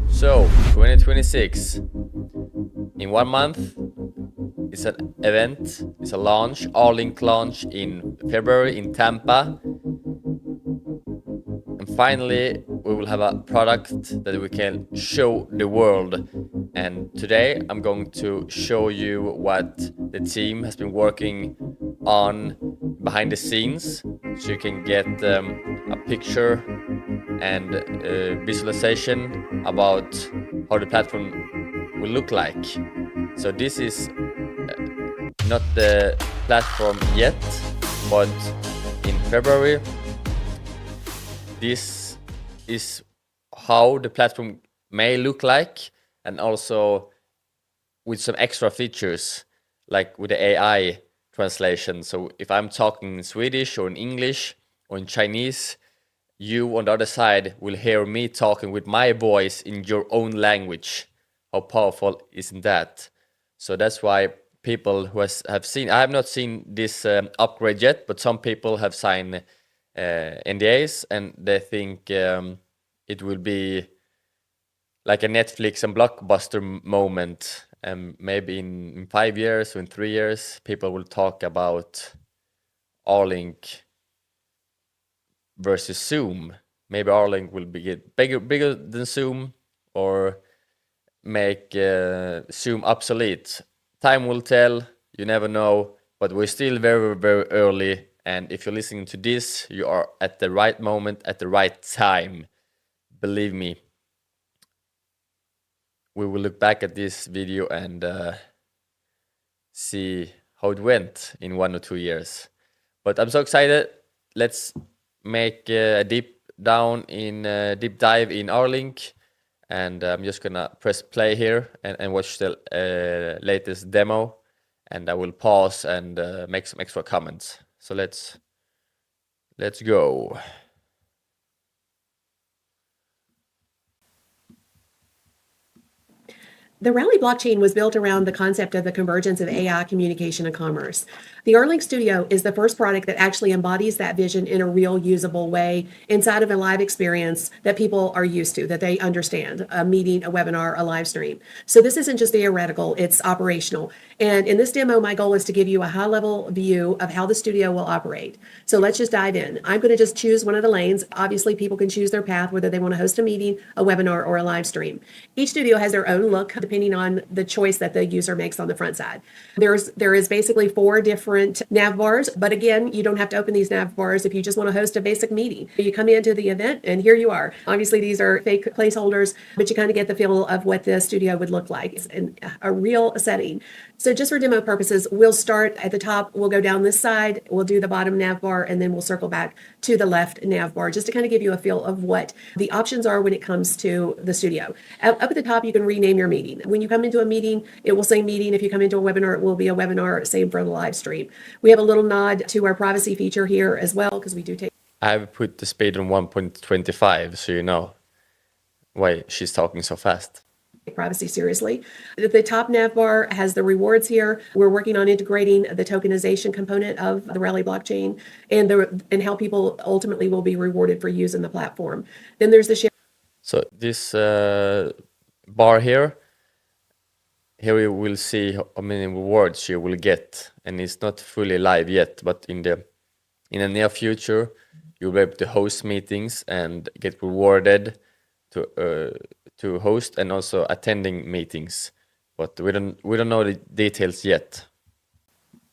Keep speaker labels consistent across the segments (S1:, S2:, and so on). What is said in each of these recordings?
S1: So, 2026. In 1 month, it's an event, it's a launch, All-Link launch in February in Tampa. And finally, we will have a product that we can show the world. And today, I'm going to show you what the team has been working on behind the scenes, so you can get a picture and visualization about how the platform will look like. So this is not the platform yet, but in February, this is how the platform may look like, and also with some extra features, like with the AI translation. So if I'm talking in Swedish or in English or in Chinese, you on the other side will hear me talking with my voice in your own language. How powerful isn't that? So that's why people who have seen, I have not seen this upgrade yet, but some people have signed NDAs, and they think it will be like a Netflix and Blockbuster moment. And maybe in 5 years or in 3 years, people will talk about All-Link versus Zoom. Maybe All-Link will be get bigger than Zoom, or make Zoom obsolete. Time will tell. You never know. But we're still very, very early. And if you're listening to this, you are at the right moment, at the right time. Believe me. We will look back at this video and see how it went in 1 or 2 years. But I'm so excited. Let's make a deep dive in All-Link, and I'm just gonna press play here and watch the latest demo, and I will pause and make some extra comments. So let's go.
S2: The Rally blockchain was built around the concept of the convergence of AI, communication, and commerce. The All-Link Studio is the first product that actually embodies that vision in a real usable way inside of a live experience that people are used to, that they understand, a meeting, a webinar, a live stream. So this isn't just theoretical, it's operational. And in this demo, my goal is to give you a high-level view of how the studio will operate. So let's just dive in. I'm going to just choose one of the lanes. Obviously, people can choose their path, whether they want to host a meeting, a webinar, or a live stream. Each studio has their own look, depending on the choice that the user makes on the front side. There is basically 4 different nav bars, but again, you don't have to open these nav bars if you just want to host a basic meeting. You come into the event and here you are. Obviously, these are fake placeholders, but you kind of get the feel of what the studio would look like in a real setting. So just for demo purposes, we'll start at the top, we'll go down this side, we'll do the bottom nav bar, and then we'll circle back to the left nav bar, just to kind of give you a feel of what the options are when it comes to the studio. Up at the top, you can rename your meeting. When you come into a meeting, it will say meeting. If you come into a webinar, it will be a webinar, same for the live stream. We have a little nod to our privacy feature here as well, because we do take...
S1: I've put the speed on 1.25, so you know why she's talking so fast.
S2: Privacy seriously. The top nav bar has the rewards here. We're working on integrating the tokenization component of the Rally blockchain and how people ultimately will be rewarded for using the platform. Then there's the share.
S1: So this bar here you will see how many rewards you will get, and it's not fully live yet, but in the near future you'll be able to host meetings and get rewarded to host and also attending meetings, but we don't know the details yet.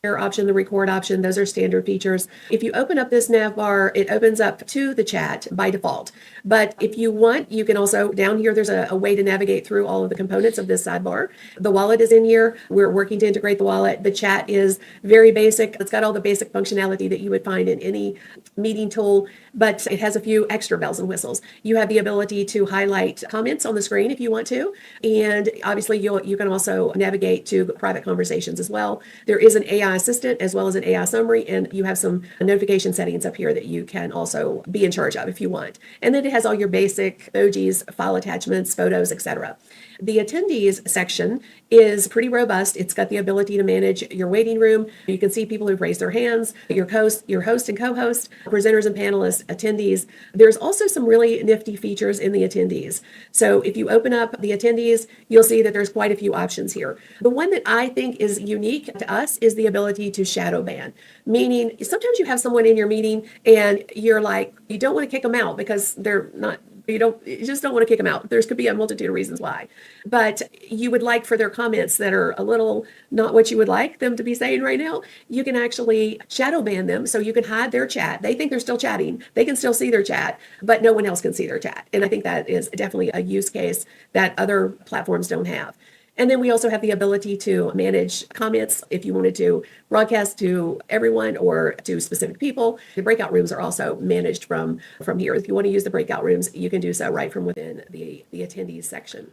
S2: Option, the record option, those are standard features. If you open up this nav bar, it opens up to the chat by default. But if you want, you can also, down here, there's a way to navigate through all of the components of this sidebar. The wallet is in here. We're working to integrate the wallet. The chat is very basic. It's got all the basic functionality that you would find in any meeting tool, but it has a few extra bells and whistles. You have the ability to highlight comments on the screen if you want to. And obviously, you can also navigate to private conversations as well. There is an AI assistant as well as an AI summary, and you have some notification settings up here that you can also be in charge of if you want. And then it has all your basic emojis, file attachments, photos, etc. The attendees section is pretty robust. It's got the ability to manage your waiting room. You can see people who've raised their hands, your host and co-host, presenters and panelists, attendees. There's also some really nifty features in the attendees. So if you open up the attendees, you'll see that there's quite a few options here. The one that I think is unique to us is the ability to shadow ban, meaning sometimes you have someone in your meeting and you're like, you don't want to kick them out because they're not, you just don't want to kick them out. There could be a multitude of reasons why, but you would like for their comments that are a little not what you would like them to be saying right now, you can actually shadow ban them. So you can hide their chat. They think they're still chatting. They can still see their chat, but no one else can see their chat. And I think that is definitely a use case that other platforms don't have. And then we also have the ability to manage comments if you wanted to broadcast to everyone or to specific people. The breakout rooms are also managed from here. If you want to use the breakout rooms, you can do so right from within the attendees section.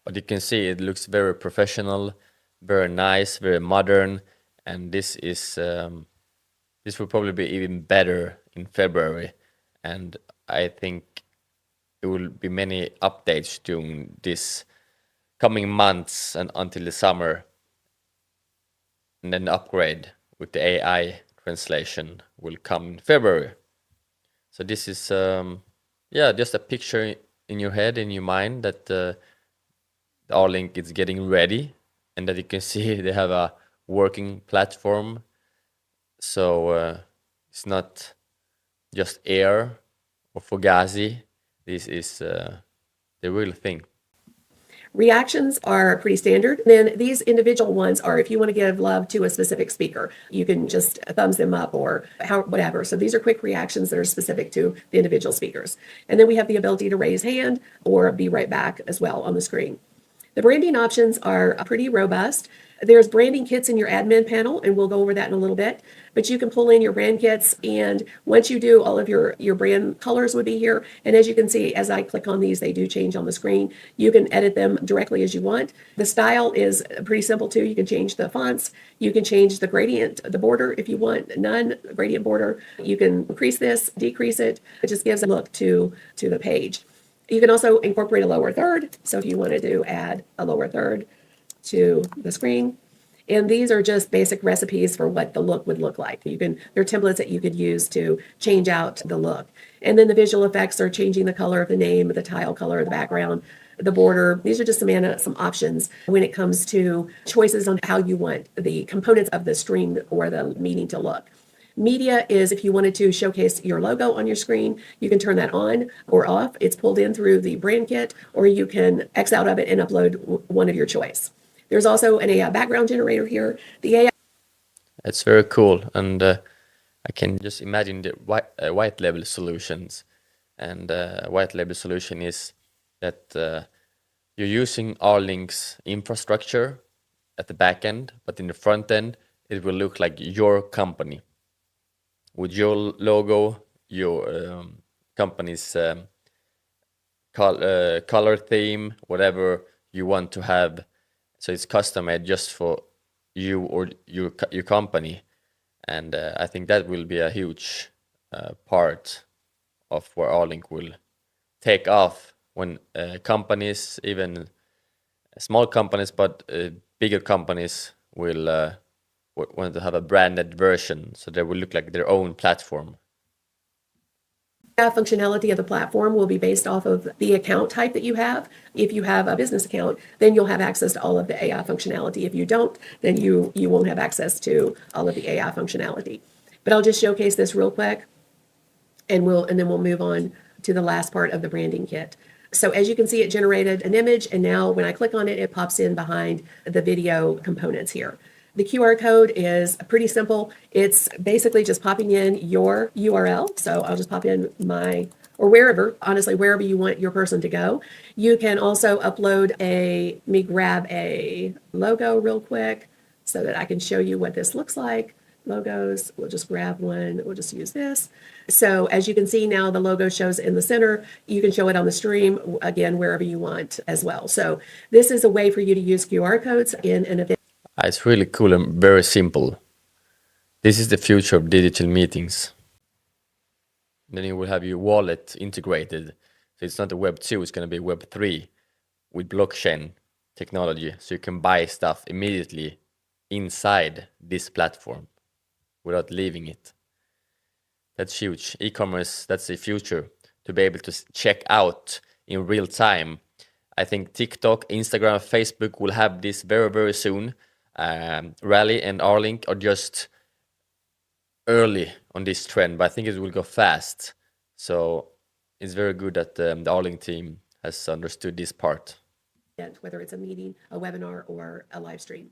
S1: But you can see it looks very professional, very nice, very modern, and this will probably be even better in February. And I think there will be many updates during this coming months and until the summer, and then the upgrade with the AI translation will come in February. So this is just a picture in your head, in your mind, that the Arlink is getting ready, and that you can see they have a working platform. So it's not just air or fugazi. This is the real thing.
S2: Reactions are pretty standard. Then these individual ones are if you want to give love to a specific speaker, you can just thumbs them up or whatever. So these are quick reactions that are specific to the individual speakers. And then we have the ability to raise hand or be right back as well on the screen. The branding options are pretty robust. There's branding kits in your admin panel, and we'll go over that in a little bit. But you can pull in your brand kits, and once you do, all of your brand colors would be here. And as you can see, as I click on these, they do change on the screen. You can edit them directly as you want. The style is pretty simple too. You can change the fonts. You can change the gradient, the border if you want, none gradient border. You can increase this, decrease it. It just gives a look to the page. You can also incorporate a lower third. So if you wanted to add a lower third to the screen. And these are just basic recipes for what the look would look like. They're templates that you could use to change out the look. And then the visual effects are changing the color of the name, the tile color, the background, the border. These are just some options when it comes to choices on how you want the components of the stream or the meeting to look. Media is if you wanted to showcase your logo on your screen, you can turn that on or off. It's pulled in through the brand kit, or you can X out of it and upload one of your choice. There's also an AI background generator here. The AI.
S1: It's very cool, and I can just imagine the white label solutions. And white label solution is that you're using Arlink's infrastructure at the back end, but in the front end, it will look like your company with your logo, your company's color theme, whatever you want to have. So it's custom made just for you or your company, and I think that will be a huge part of where Arlink will take off when companies, even small companies, but bigger companies will want to have a branded version, so they will look like their own platform.
S2: Functionality of the platform will be based off of the account type that you have. If you have a business account, then you'll have access to all of the AI functionality. If you don't, then you won't have access to all of the AI functionality. But I'll just showcase this real quick, and then we'll move on to the last part of the branding kit. So as you can see, it generated an image, and now when I click on it, it pops in behind the video components here. The QR code is pretty simple. It's basically just popping in your URL. So I'll just pop in wherever you want your person to go. You can also upload let me grab a logo real quick so that I can show you what this looks like. Logos, we'll just grab one. We'll just use this. So as you can see now, the logo shows in the center. You can show it on the stream, again, wherever you want as well. So this is a way for you to use QR codes in an event.
S1: It's really cool and very simple. This is the future of digital meetings. Then you will have your wallet integrated. So it's not a Web 2, it's going to be Web 3 with blockchain technology. So you can buy stuff immediately inside this platform without leaving it. That's huge. E-commerce, that's the future, to be able to check out in real time. I think TikTok, Instagram, Facebook will have this very, very soon. Rally and Arlink are just early on this trend, but I think it will go fast. So it's very good that the Arlink team has understood this part.
S2: Whether it's a meeting, a webinar, or a live stream.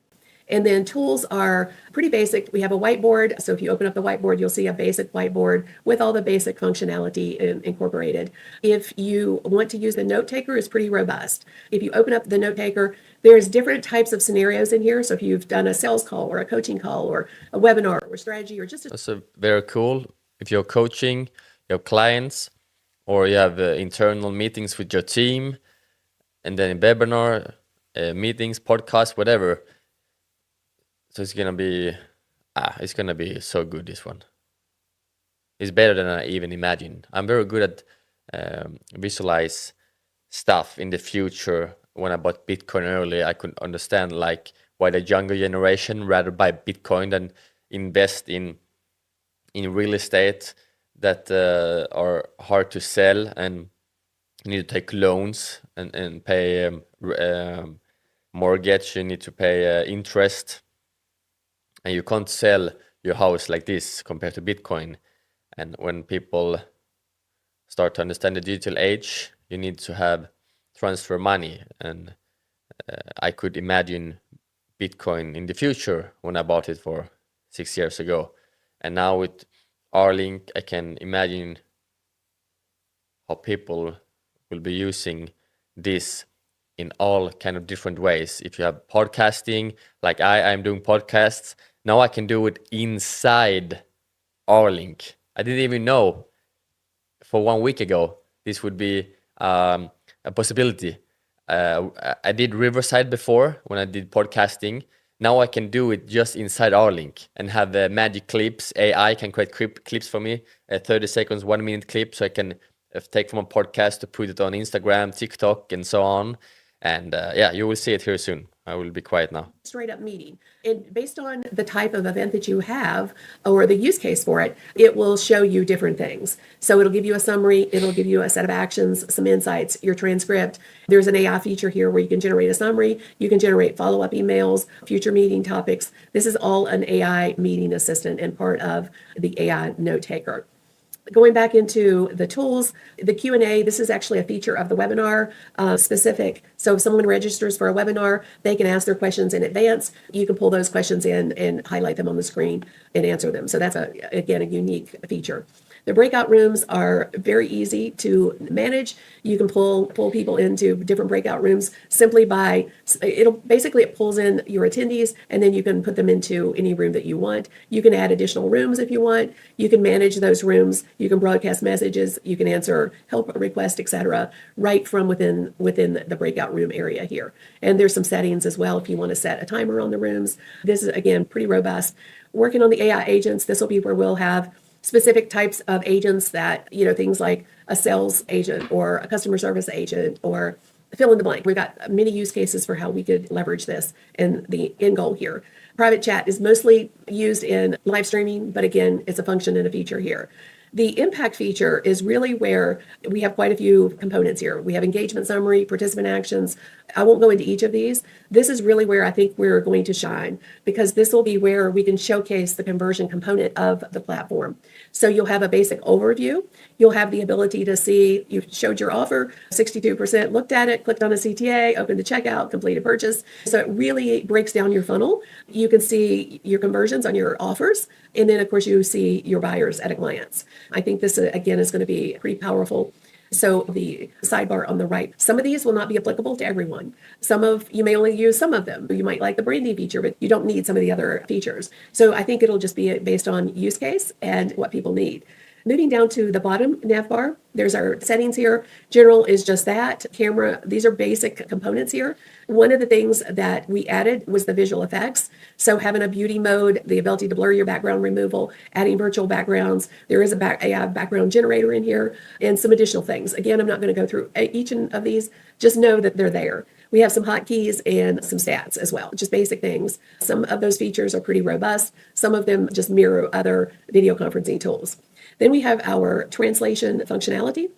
S2: And then tools are pretty basic. We have a whiteboard. So if you open up the whiteboard, you'll see a basic whiteboard with all the basic functionality incorporated. If you want to use the note taker, it's pretty robust. If you open up the note taker, there's different types of scenarios in here. So if you've done a sales call or a coaching call or a webinar or strategy or just a...
S1: That's very cool. If you're coaching your clients or you have internal meetings with your team, and then webinar, meetings, podcasts, whatever. So it's gonna be so good, this one. It's better than I even imagined. I'm very good at visualize stuff in the future. When I bought Bitcoin early, I could understand like why the younger generation rather buy Bitcoin than invest in real estate that are hard to sell, and you need to take loans and pay mortgage. You need to pay interest. And you can't sell your house like this compared to Bitcoin. And when people start to understand the digital age, you need to have transfer money. And I could imagine Bitcoin in the future when I bought it for 6 years ago. And now with Arlink, I can imagine how people will be using this in all kind of different ways. If you have podcasting, like I'm doing podcasts, now I can do it inside Arlink. I didn't even know for 1 week ago this would be a possibility. I did Riverside before when I did podcasting. Now I can do it just inside Arlink and have magic clips. AI can create clips for me, 30 seconds, 1 minute clip, so I can take from a podcast to put it on Instagram, TikTok, and so on. And yeah, you will see it here soon. I will be quiet now.
S2: Straight up meeting. And based on the type of event that you have or the use case for it, it will show you different things. So it'll give you a summary, it'll give you a set of actions, some insights, your transcript. There's an AI feature here where you can generate a summary, you can generate follow-up emails, future meeting topics. This is all an AI meeting assistant and part of the AI note taker. Going back into the tools, the Q&A, this is actually a feature of the webinar specific. So if someone registers for a webinar, they can ask their questions in advance. You can pull those questions in and highlight them on the screen and answer them. So that's, again, a unique feature. The breakout rooms are very easy to manage. You can pull people into different breakout rooms simply by, it pulls in your attendees, and then you can put them into any room that you want. You can add additional rooms if you want. You can manage those rooms. You can broadcast messages. You can answer help requests, etc., right from within the breakout room area here. And there's some settings as well if you want to set a timer on the rooms. This is, again, pretty robust. Working on the AI agents, this will be where we'll have specific types of agents that, things like a sales agent or a customer service agent or fill in the blank. We've got many use cases for how we could leverage this and the end goal here. Private chat is mostly used in live streaming, but again, it's a function and a feature here. The impact feature is really where we have quite a few components here. We have engagement summary, participant actions. I won't go into each of these. This is really where I think we're going to shine, because this will be where we can showcase the conversion component of the platform. So you'll have a basic overview. You'll have the ability to see, you showed your offer, 62% looked at it, clicked on a CTA, opened the checkout, completed purchase. So it really breaks down your funnel. You can see your conversions on your offers. And then, of course, you see your buyers at a glance. I think this, again, is going to be pretty powerful. So the sidebar on the right, some of these will not be applicable to everyone. You may only use some of them. You might like the branding feature, but you don't need some of the other features. So I think it'll just be based on use case and what people need. Moving down to the bottom nav bar, there's our settings here. General is just that. Camera, these are basic components here. One of the things that we added was the visual effects. So having a beauty mode, the ability to blur your background removal, adding virtual backgrounds. There is a AI background generator in here and some additional things. Again, I'm not going to go through each of these. Just know that they're there. We have some hotkeys and some stats as well, just basic things. Some of those features are pretty robust. Some of them just mirror other video conferencing tools. Then we have our translation functionality.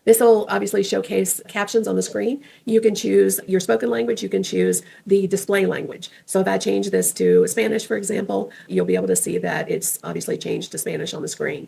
S2: This will obviously showcase captions on the screen. You can choose your spoken language. You can choose the display language. So if I change this to Spanish, for example, you'll be able to see that it's obviously changed to Spanish on the screen.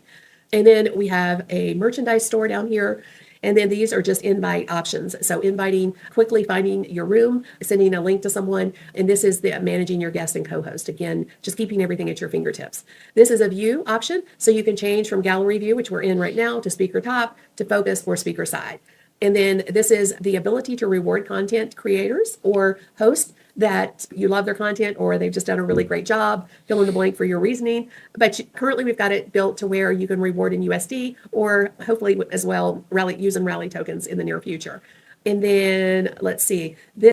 S2: And then we have a merchandise store down here. And then these are just invite options. So inviting, quickly finding your room, sending a link to someone. And this is the managing your guest and co-host. Again, just keeping everything at your fingertips. This is a view option. So you can change from gallery view, which we're in right now, to speaker top, to focus, or speaker side. And then this is the ability to reward content creators or hosts that you love their content or they've just done a really great job. Fill in the blank for your reasoning. But currently we've got it built to where you can reward in USD or hopefully as well using rally tokens in the near future. And then let's see. This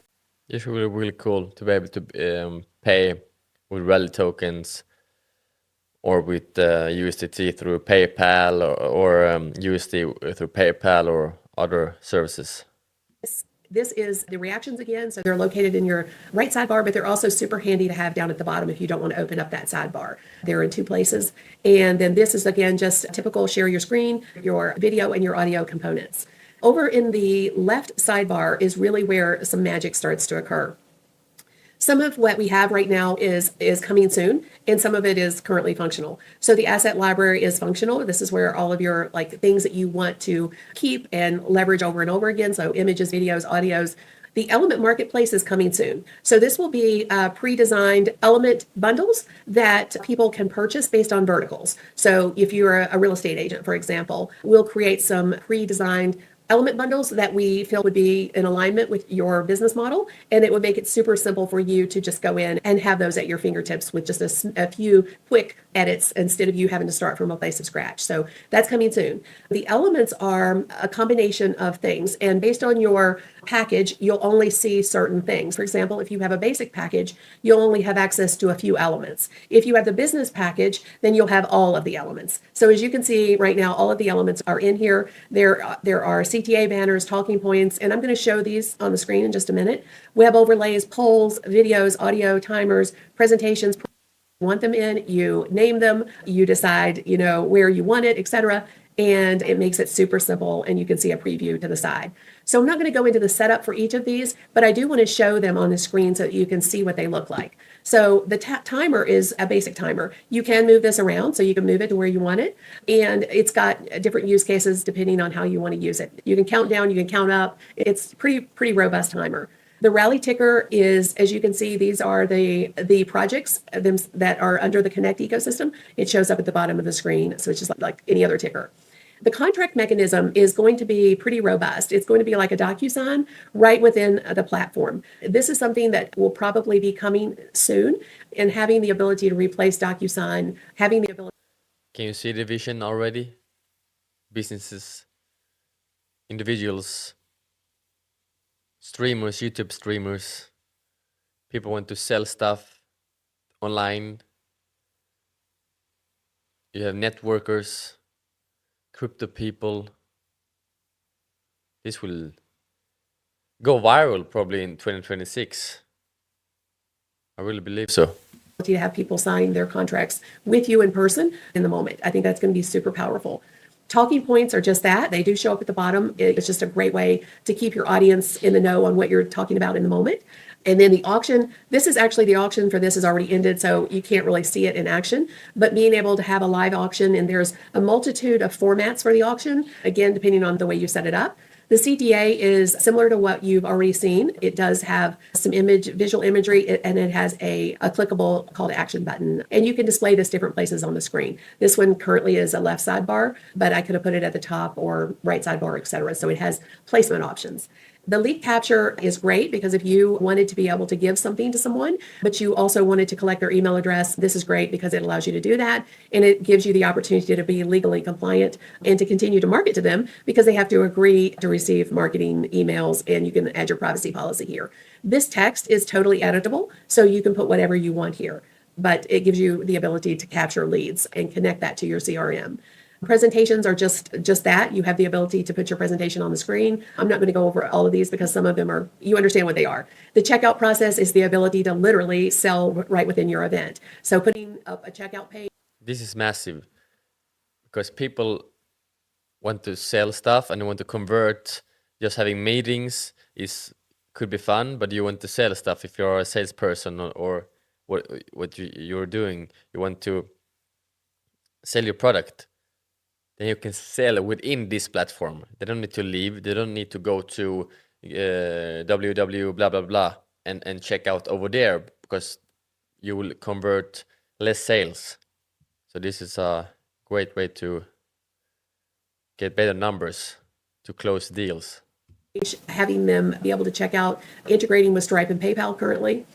S1: It's really, really cool to be able to pay with rally tokens or with USDT through PayPal or USD through PayPal or other services.
S2: This is the reactions again. So they're located in your right sidebar, but they're also super handy to have down at the bottom if you don't want to open up that sidebar. They're in two places. And then this is, again, just typical share your screen, your video and your audio components. Over in the left sidebar is really where some magic starts to occur. Some of what we have right now is coming soon, and some of it is currently functional. So the asset library is functional. This is where all of your things that you want to keep and leverage over and over again. So images, videos, audios. The element marketplace is coming soon. So this will be pre-designed element bundles that people can purchase based on verticals. So if you're a real estate agent, for example, we'll create some pre-designed element bundles that we feel would be in alignment with your business model. And it would make it super simple for you to just go in and have those at your fingertips with just a few quick edits instead of you having to start from a place of scratch. So that's coming soon. The elements are a combination of things. And based on your package, you'll only see certain things. For example, if you have a basic package, you'll only have access to a few elements. If you have the business package, then you'll have all of the elements. So as you can see right now, all of the elements are in here. There are CTA banners, talking points, and I'm going to show these on the screen in just a minute. Web overlays, polls, videos, audio, timers, presentations. Want them in, you name them, you decide, where you want it, etc. And it makes it super simple, and you can see a preview to the side. So I'm not going to go into the setup for each of these, but I do want to show them on the screen so that you can see what they look like. So the timer is a basic timer. You can move this around, so you can move it to where you want it. And it's got different use cases depending on how you want to use it. You can count down, you can count up. It's pretty robust timer. The rally ticker is, as you can see, these are the projects that are under the Connect ecosystem. It shows up at the bottom of the screen, so it's just like any other ticker. The contract mechanism is going to be pretty robust. It's going to be like a DocuSign right within the platform. This is something that will probably be coming soon, and having the ability to replace DocuSign, having the ability.
S1: Can you see the vision already? Businesses, individuals, streamers, YouTube streamers, people want to sell stuff online. You have networkers, crypto people. This will go viral probably in 2026. I really believe so.
S2: To have people sign their contracts with you in person in the moment. I think that's going to be super powerful. Talking points are just that. They do show up at the bottom. It's just a great way to keep your audience in the know on what you're talking about in the moment. And then the auction, this is actually the auction for this has already ended, so you can't really see it in action. But being able to have a live auction, and there's a multitude of formats for the auction, again, depending on the way you set it up. The CTA is similar to what you've already seen. It does have some visual imagery, and it has a clickable call to action button. And you can display this different places on the screen. This one currently is a left sidebar, but I could have put it at the top or right sidebar, etc. So it has placement options. The lead capture is great because if you wanted to be able to give something to someone, but you also wanted to collect their email address, this is great because it allows you to do that. And it gives you the opportunity to be legally compliant and to continue to market to them because they have to agree to receive marketing emails, and you can add your privacy policy here. This text is totally editable, so you can put whatever you want here, but it gives you the ability to capture leads and connect that to your CRM. Presentations are just that. You have the ability to put your presentation on the screen. I'm not going to go over all of these because some of them are, you understand what they are. The checkout process is the ability to literally sell right within your event. So putting up a checkout page.
S1: This is massive. because people want to sell stuff and want to convert. Just having meetings is could be fun, but you want to sell stuff. If you're a salesperson, or what you're doing, you want to sell your product, then you can sell within this platform. They don't need to leave. They don't need to go to www blah blah blah and check out over there, because you will convert less sales. So this is a great way to get better numbers to close deals.
S2: Having them be able to check out, integrating with Stripe and PayPal currently.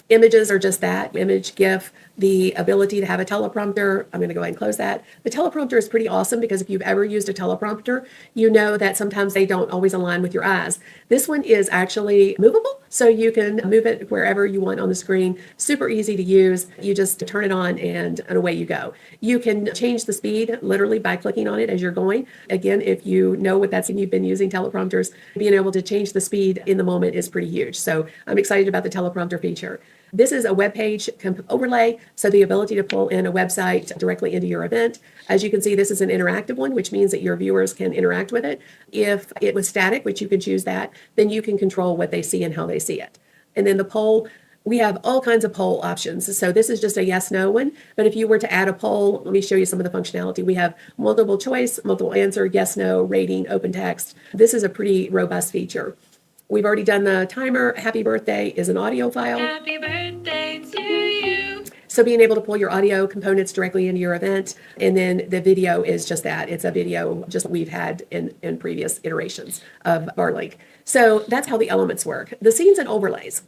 S2: Images are just that, image, GIF, the ability to have a teleprompter. I'm going to go ahead and close that. The teleprompter is pretty awesome because if you've ever used a teleprompter, you know that sometimes they don't always align with your eyes. This one is actually movable, so you can move it wherever you want on the screen. Super easy to use. You just turn it on and away you go. You can change the speed literally by clicking on it as you're going. Again, if you know what that's and you've been using teleprompters, being able to change the speed in the moment is pretty huge. So I'm excited about the teleprompter feature. This is a web page overlay, so the ability to pull in a website directly into your event. As you can see, this is an interactive one, which means that your viewers can interact with it. If it was static, which you can choose that, then you can control what they see and how they see it. And then the poll, we have all kinds of poll options. So this is just a yes/no one. But if you were to add a poll, let me show you some of the functionality. We have multiple choice, multiple answer, yes/no, rating, open text. This is a pretty robust feature. We've already done the timer. Happy birthday is an audio file.
S3: Happy birthday to you.
S2: So being able to pull your audio components directly into your event, and then the video is just that. It's a video just we've had in previous iterations of Barlink. So that's how the elements work. The scenes and overlays.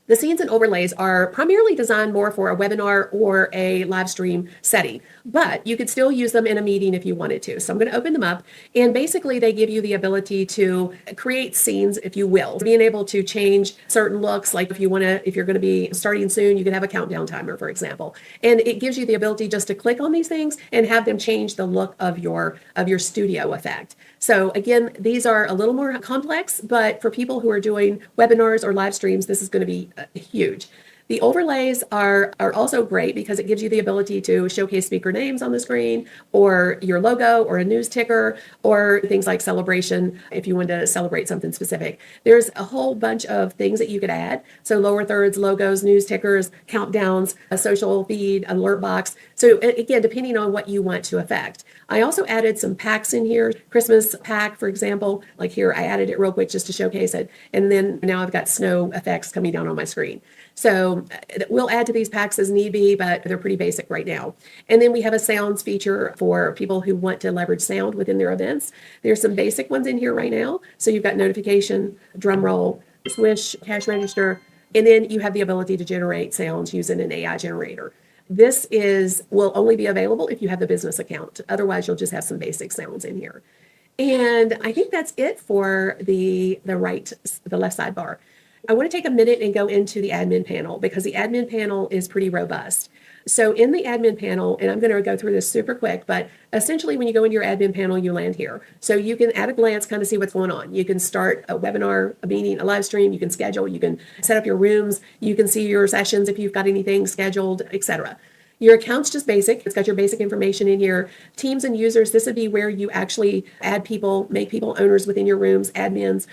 S2: The scenes and overlays are primarily designed more for a webinar or a live stream setting, but you could still use them in a meeting if you wanted to. So I'm going to open them up, and basically they give you the ability to create scenes, if you will, being able to change certain looks. Like if you're going to be starting soon, you can have a countdown timer, for example, and it gives you the ability just to click on these things and have them change the look of your studio effect. So again, these are a little more complex, but for people who are doing webinars or live streams, this is going to be huge. The overlays are also great because it gives you the ability to showcase speaker names on the screen, or your logo, or a news ticker, or things like celebration if you want to celebrate something specific. There's a whole bunch of things that you could add. So lower thirds, logos, news tickers, countdowns, a social feed, alert box. So again, depending on what you want to affect. I also added some packs in here, Christmas pack, for example. Like here, I added it real quick just to showcase it. And then now I've got snow effects coming down on my screen. So we'll add to these packs as need be, but they're pretty basic right now. And then we have a sounds feature for people who want to leverage sound within their events. There's some basic ones in here right now. So you've got notification, drum roll, swish, cash register, and then you have the ability to generate sounds using an AI generator. This will only be available if you have the business account. Otherwise, you'll just have some basic sounds in here. And I think that's it for the left sidebar. I want to take a minute and go into the admin panel because the admin panel is pretty robust. So in the admin panel, and I'm going to go through this super quick, but essentially when you go into your admin panel, you land here. So you can at a glance kind of see what's going on. You can start a webinar, a meeting, a live stream, you can schedule, you can set up your rooms, you can see your sessions if you've got anything scheduled, etc. Your account's just basic. It's got your basic information in here. Teams and users, this would be where you actually add people, make people owners within your rooms, admins,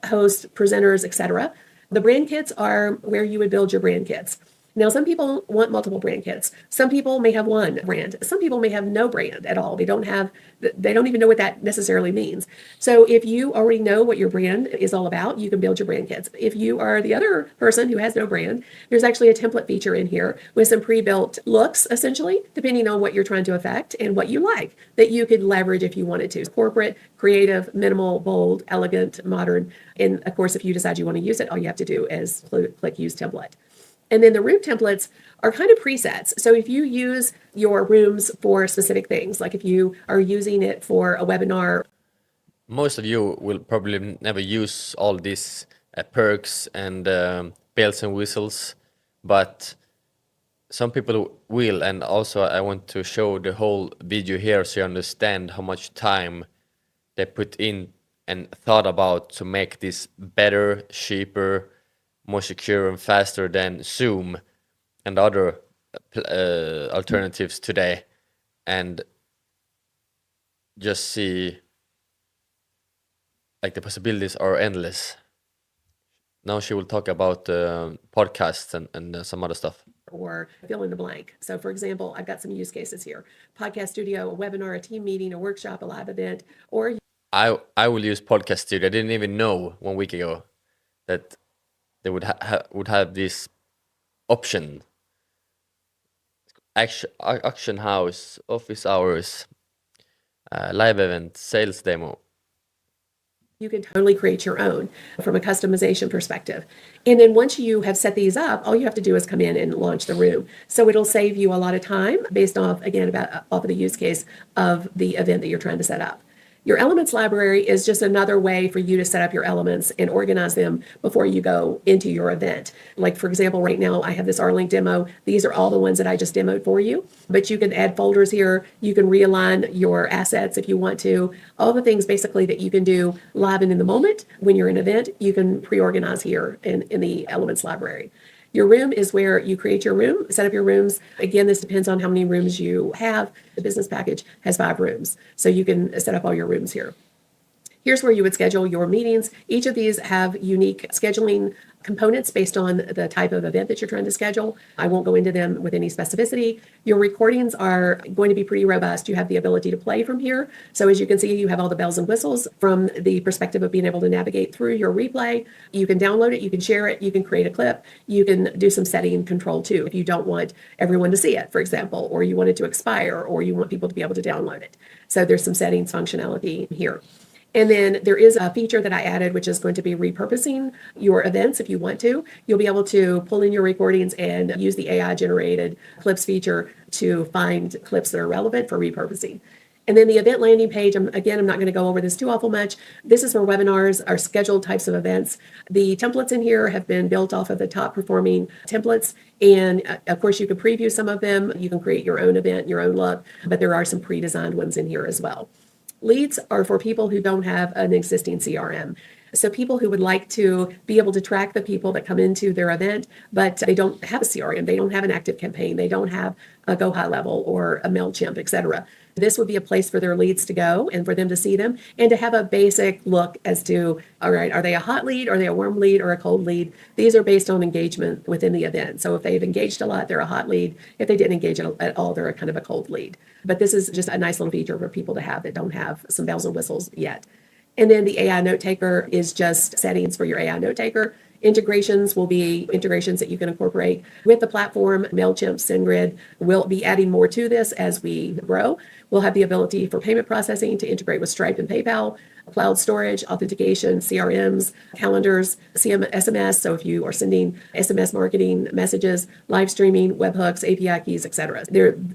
S2: hosts, presenters, etc. The brand kits are where you would build your brand kits. Now, some people want multiple brand kits. Some people may have one brand. Some people may have no brand at all. They don't even know what that necessarily means. So if you already know what your brand is all about, you can build your brand kits. If you are the other person who has no brand, there's actually a template feature in here with some pre-built looks, essentially, depending on what you're trying to affect and what you like, that you could leverage if you wanted to. Corporate, creative, minimal, bold, elegant, modern. And of course, if you decide you want to use it, all you have to do is click Use Template. And then the room templates are kind of presets. So if you use your rooms for specific things, like if you are using it for a webinar.
S1: Most of you will probably never use all these perks and bells and whistles, but some people will. And also I want to show the whole video here so you understand how much time they put in and thought about to make this better, cheaper, more secure and faster than Zoom and other alternatives today. And just see like the possibilities are endless. Now she will talk about podcasts and some other stuff.
S2: Or fill in the blank. So for example, I've got some use cases here: podcast studio, a webinar, a team meeting, a workshop, a live event, or
S1: I will use Podcast Studio. I didn't even know 1 week ago that they would have this option. Action house, office hours, live event, sales demo.
S2: you can totally create your own from a customization perspective. And then once you have set these up, all you have to do is come in and launch the room. So it'll save you a lot of time based off, again, off of the use case of the event that you're trying to set up. Your elements library is just another way for you to set up your elements and organize them before you go into your event. Like, for example, right now I have this R-Link demo. These are all the ones that I just demoed for you, but you can add folders here. You can realign your assets if you want to. All the things basically that you can do live and in the moment when you're in an event, you can pre-organize here in the elements library. Your room is where you create your room, set up your rooms. Again, this depends on how many rooms you have. The business package has 5 rooms, so you can set up all your rooms here. Here's where you would schedule your meetings. Each of these have unique scheduling components based on the type of event that you're trying to schedule. I won't go into them with any specificity. Your recordings are going to be pretty robust. You have the ability to play from here. So as you can see, you have all the bells and whistles from the perspective of being able to navigate through your replay. You can download it, you can share it, you can create a clip, you can do some setting control too if you don't want everyone to see it, for example, or you want it to expire, or you want people to be able to download it. So there's some settings functionality here. And then there is a feature that I added, which is going to be repurposing your events if you want to. You'll be able to pull in your recordings and use the AI generated clips feature to find clips that are relevant for repurposing. And then the event landing page, I'm not going to go over this too awful much. This is for webinars, our scheduled types of events. The templates in here have been built off of the top performing templates. And of course, you can preview some of them. You can create your own event, your own look, but there are some pre-designed ones in here as well. Leads are for people who don't have an existing CRM. So people who would like to be able to track the people that come into their event, but they don't have a CRM, they don't have an active campaign, they don't have a Go High Level or a MailChimp, etc. This would be a place for their leads to go and for them to see them and to have a basic look as to, all right, are they a hot lead? Are they a warm lead or a cold lead? These are based on engagement within the event. So if they've engaged a lot, they're a hot lead. If they didn't engage at all, they're a kind of a cold lead. But this is just a nice little feature for people to have that don't have some bells and whistles yet. And then the AI note taker is just settings for your AI note taker. Integrations will be integrations that you can incorporate with the platform. MailChimp, SendGrid will be adding more to this as we grow. We'll have the ability for payment processing to integrate with Stripe and PayPal, cloud storage, authentication, CRMs, calendars, SMS. So if you are sending SMS marketing messages, live streaming, webhooks, API keys, etc.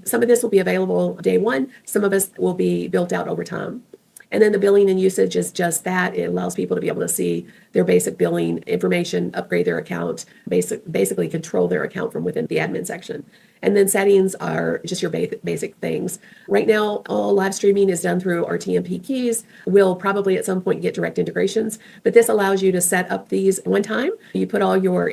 S2: Some of this will be available day one. Some of us will be built out over time. And then the billing and usage is just that. It allows people to be able to see their basic billing information, upgrade their account, basically control their account from within the admin section. And then settings are just your basic things. Right now, all live streaming is done through our TMP keys. We'll probably at some point get direct integrations, but this allows you to set up these one time. You put all your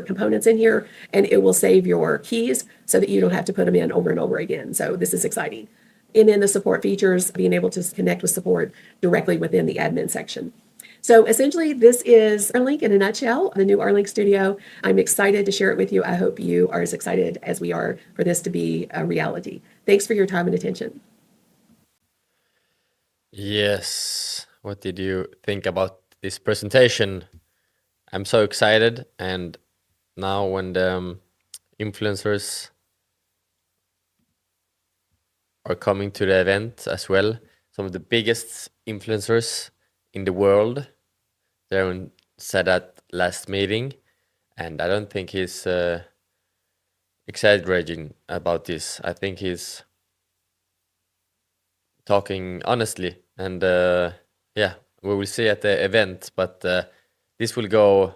S2: components in here, and it will save your keys so that you don't have to put them in over and over again. So this is exciting. And then the support features, being able to connect with support directly within the admin section. So essentially, this is R-Link in a nutshell, the new R-Link Studio. I'm excited to share it with you. I hope you are as excited as we are for this to be a reality. Thanks for your time and attention.
S1: Yes. What did you think about this presentation? I'm so excited. And now when the influencers are coming to the event as well, some of the biggest influencers in the world, Darren said that last meeting, and I don't think he's exaggerating about this. I think he's talking honestly, and yeah, we will see at the event, but this will go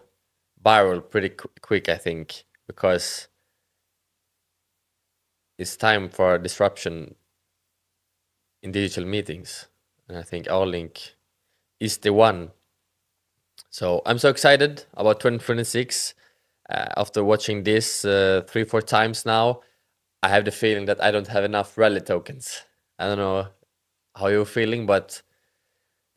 S1: viral pretty quick, I think, because it's time for disruption in digital meetings, and I think R-Link is the one. So I'm so excited about 2026. After watching this 3-4 times now, I have the feeling that I don't have enough rally tokens. I don't know how you're feeling, but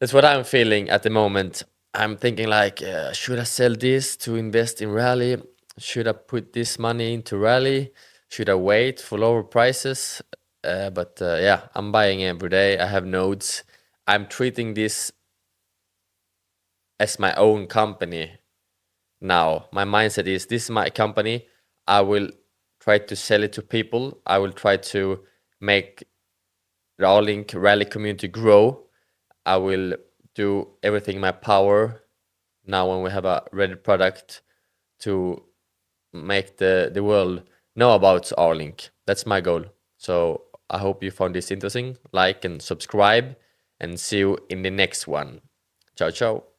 S1: that's what I'm feeling at the moment. I'm thinking like, should I sell this to invest in Rally? Should I put this money into Rally? Should I wait for lower prices? But yeah, I'm buying every day. I have nodes. I'm treating this as my own company now. My mindset is this is my company. I will try to sell it to people. I will try to make the Allink Rally community grow. I will do everything in my power now when we have a ready product to make the world know about Allink. That's my goal. So I hope you found this interesting. Like and subscribe, and see you in the next one. Ciao, ciao.